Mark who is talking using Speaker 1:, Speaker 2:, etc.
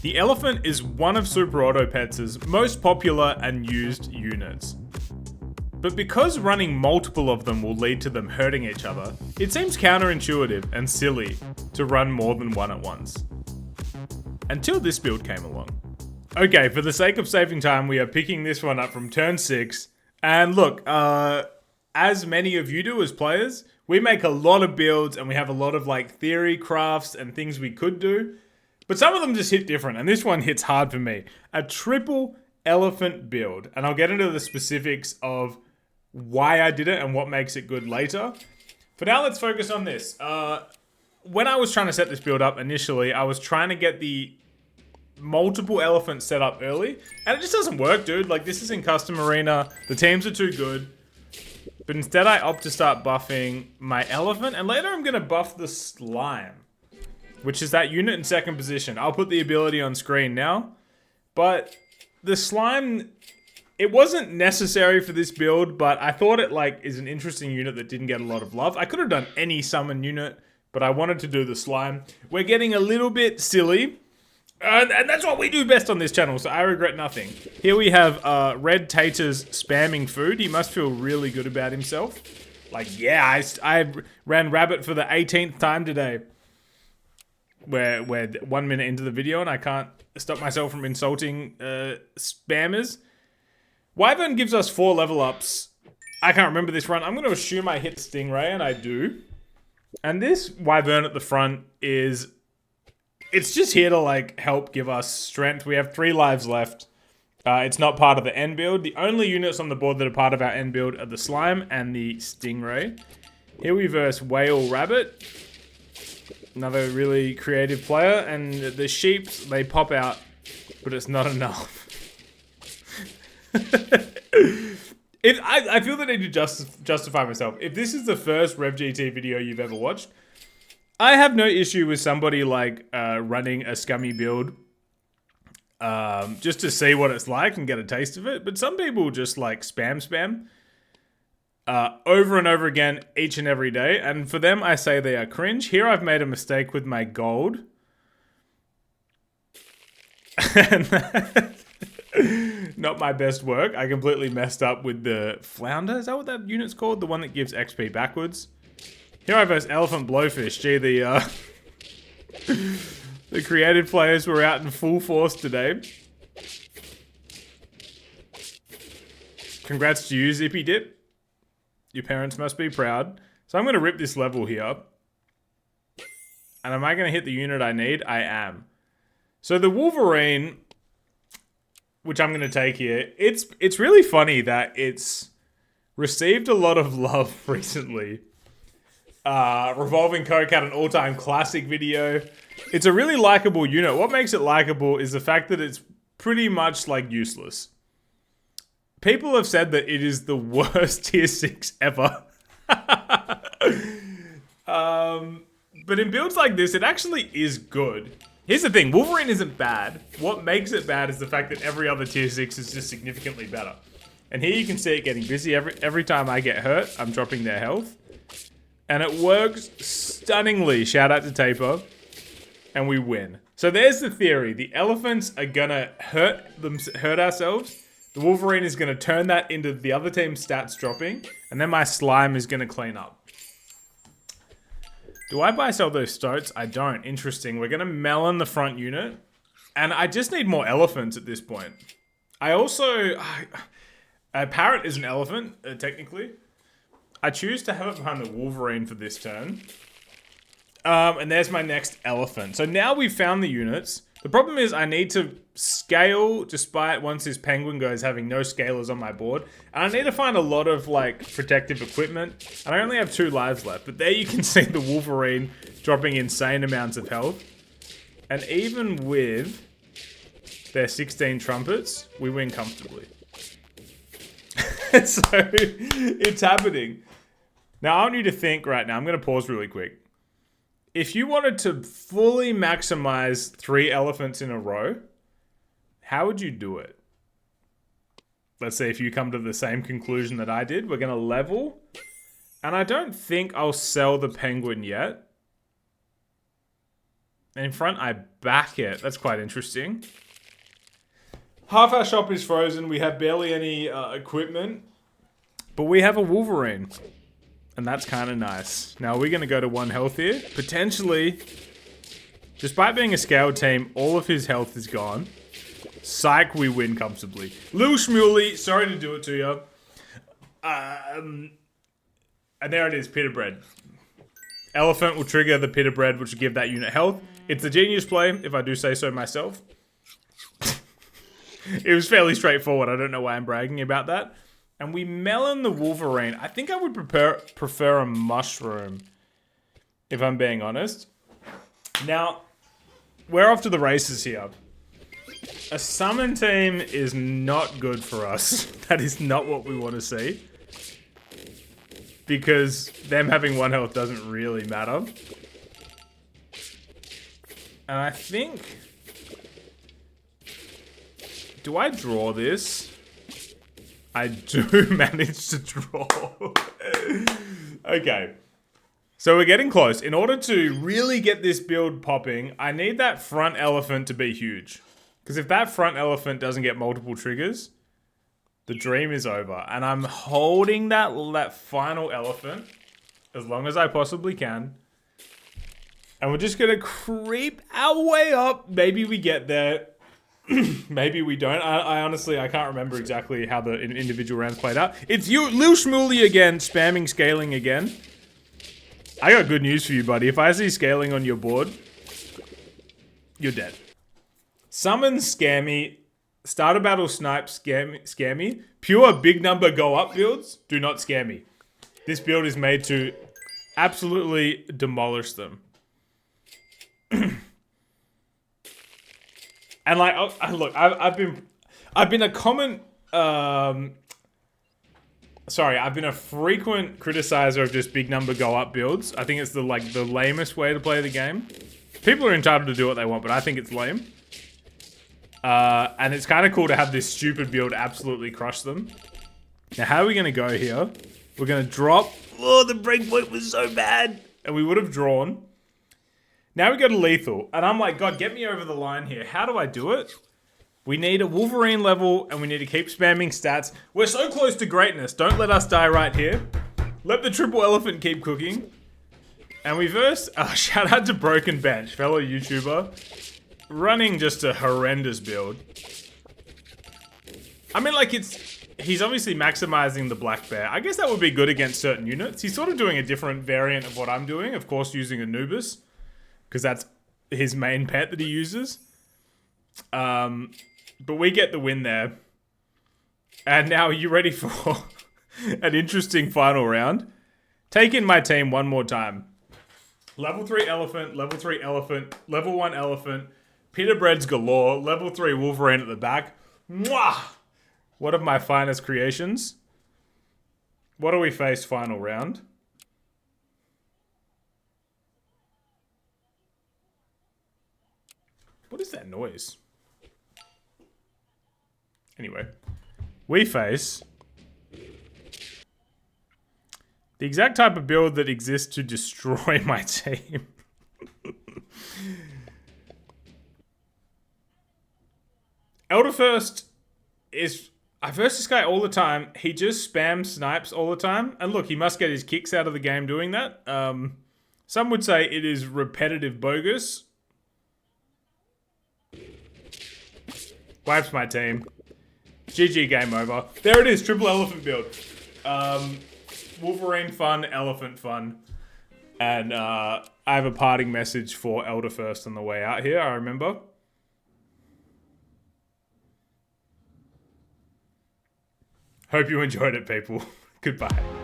Speaker 1: The elephant is one of Super Auto Pets' most popular and used units. But because running multiple of them will lead to them hurting each other, it seems counterintuitive and silly to run more than one at once. Until this build came along. Okay, for the sake of saving time, we are picking this one up from turn 6. And look, as many of you do as players, we make a lot of builds and we have a lot of like theory crafts and things we could do. But some of them just hit different, and this one hits hard for me. A triple elephant build. And I'll get into the specifics of why I did it and what makes it good later. For now, let's focus on this. When I was trying to set this build up initially, I was trying to get the multiple elephants set up early. And it just doesn't work, dude. Like, this is in custom arena. The teams are too good. But instead, I opt to start buffing my elephant. And later, I'm going to buff the slime, which is that unit in second position. I'll put the ability on screen now. But the slime, it wasn't necessary for this build, but I thought it like is an interesting unit that didn't get a lot of love. I could have done any summon unit, but I wanted to do the slime. We're getting a little bit silly. And that's what we do best on this channel, so I regret nothing. Here we have Red Tater's spamming food. He must feel really good about himself. Like, yeah, I ran rabbit for the 18th time today. We're 1 minute into the video and I can't stop myself from insulting spammers. Wyvern gives us 4 level ups. I can't remember this run. I'm going to assume I hit Stingray, and I do. And this Wyvern at the front is... It's just here to like help give us strength. We have 3 lives left. It's not part of the end build. The only units on the board that are part of our end build are the Slime and the Stingray. Here we verse Whale Rabbit. Another really creative player. And the sheep, they pop out, but it's not enough. I feel the need to justify myself. If this is the first RevGT video you've ever watched, I have no issue with somebody like running a scummy build just to see what it's like and get a taste of it. But some people just like spam over and over again each and every day. And for them, I say they are cringe. Here I've made a mistake with my gold. Not my best work. I completely messed up with the flounder. Is that what that unit's called? The one that gives XP backwards. Here I verse Elephant Blowfish. Gee, the creative players were out in full force today. Congrats to you, Zippy Dip. Your parents must be proud. So I'm going to rip this level here. And am I going to hit the unit I need? I am. So the Wolverine, which I'm going to take here, it's really funny that it's received a lot of love recently. Revolving Coke had an all-time classic video. It's a really likable unit. What makes it likable is the fact that it's pretty much like useless. People have said that it is the worst tier 6 ever. But in builds like this, it actually is good. Here's the thing, Wolverine isn't bad. What makes it bad is the fact that every other tier 6 is just significantly better. And here you can see it getting busy. Every time I get hurt, I'm dropping their health. And it works stunningly. Shout out to Taper. And we win. So there's the theory. The elephants are gonna hurt ourselves. The Wolverine is gonna turn that into the other team's stats dropping. And then my slime is gonna clean up. Do I buy sell those stoats? I don't. Interesting. We're gonna melon the front unit. And I just need more elephants at this point. I also... a parrot is an elephant, technically. I choose to have it behind the Wolverine for this turn. And there's my next elephant. So now we've found the units. The problem is I need to scale despite once this penguin goes having no scalers on my board. And I need to find a lot of like protective equipment. And I only have 2 lives left. But there you can see the Wolverine dropping insane amounts of health. And even with their 16 trumpets, we win comfortably. So it's happening. Now, I want you to think right now. I'm going to pause really quick. If you wanted to fully maximize 3 elephants in a row, how would you do it? Let's say if you come to the same conclusion that I did. We're going to level. And I don't think I'll sell the penguin yet. And in front, I back it. That's quite interesting. Half our shop is frozen. We have barely any equipment. But we have a Wolverine. And that's kind of nice. Now, we're going to go to 1 health here. Potentially, despite being a scaled team, all of his health is gone. Psych, we win comfortably. Lil Shmuley, sorry to do it to you. And there it is, pita bread. Elephant will trigger the pita bread, which will give that unit health. It's a genius play, if I do say so myself. It was fairly straightforward. I don't know why I'm bragging about that. And we melon the Wolverine. I think I would prefer a mushroom, if I'm being honest. Now, we're off to the races here. A summon team is not good for us. That is not what we want to see. Because them having 1 health doesn't really matter. And I think... Do I draw this? I do manage to draw. Okay. So we're getting close. In order to really get this build popping, I need that front elephant to be huge. Because if that front elephant doesn't get multiple triggers, the dream is over. And I'm holding that final elephant as long as I possibly can. And we're just going to creep our way up. Maybe we get there. Maybe we don't. I honestly, I can't remember exactly how the individual rounds played out. It's you, Lil Shmuley again, spamming scaling again. I got good news for you, buddy. If I see scaling on your board, you're dead. Summon Scammy, Starter Battle Snipe Scammy, pure big number go up builds, do not scare me. This build is made to absolutely demolish them. And like, look, I've been a frequent criticizer of just big number go up builds. I think it's the lamest way to play the game. People are entitled to do what they want, but I think it's lame. And it's kind of cool to have this stupid build absolutely crush them. Now, how are we going to go here? We're going to drop. Oh, the breakpoint was so bad. And we would have drawn. Now we go to lethal. And I'm like, God, get me over the line here. How do I do it? We need a Wolverine level, and we need to keep spamming stats. We're so close to greatness. Don't let us die right here. Let the triple elephant keep cooking. And we verse... shout out to Broken Bench, fellow YouTuber. Running just a horrendous build. I mean, like, he's obviously maximizing the black bear. I guess that would be good against certain units. He's sort of doing a different variant of what I'm doing. Of course, using Anubis. Because that's his main pet that he uses. But we get the win there. And now, are you ready for an interesting final round? Take in my team one more time. Level 3 elephant, level 3 elephant, level 1 elephant, pita breads galore, level 3 Wolverine at the back. Mwah! One of my finest creations. What do we face final round? What is that noise? Anyway, we face the exact type of build that exists to destroy my team. Elderfirst is... I verse this guy all the time. He just spams snipes all the time. And look, he must get his kicks out of the game doing that. Some would say it is repetitive bogus. Wipes my team. GG, game over. There it is, triple elephant build. Wolverine fun, elephant fun. And I have a parting message for Elderfirst on the way out here, I remember. Hope you enjoyed it, people. Goodbye.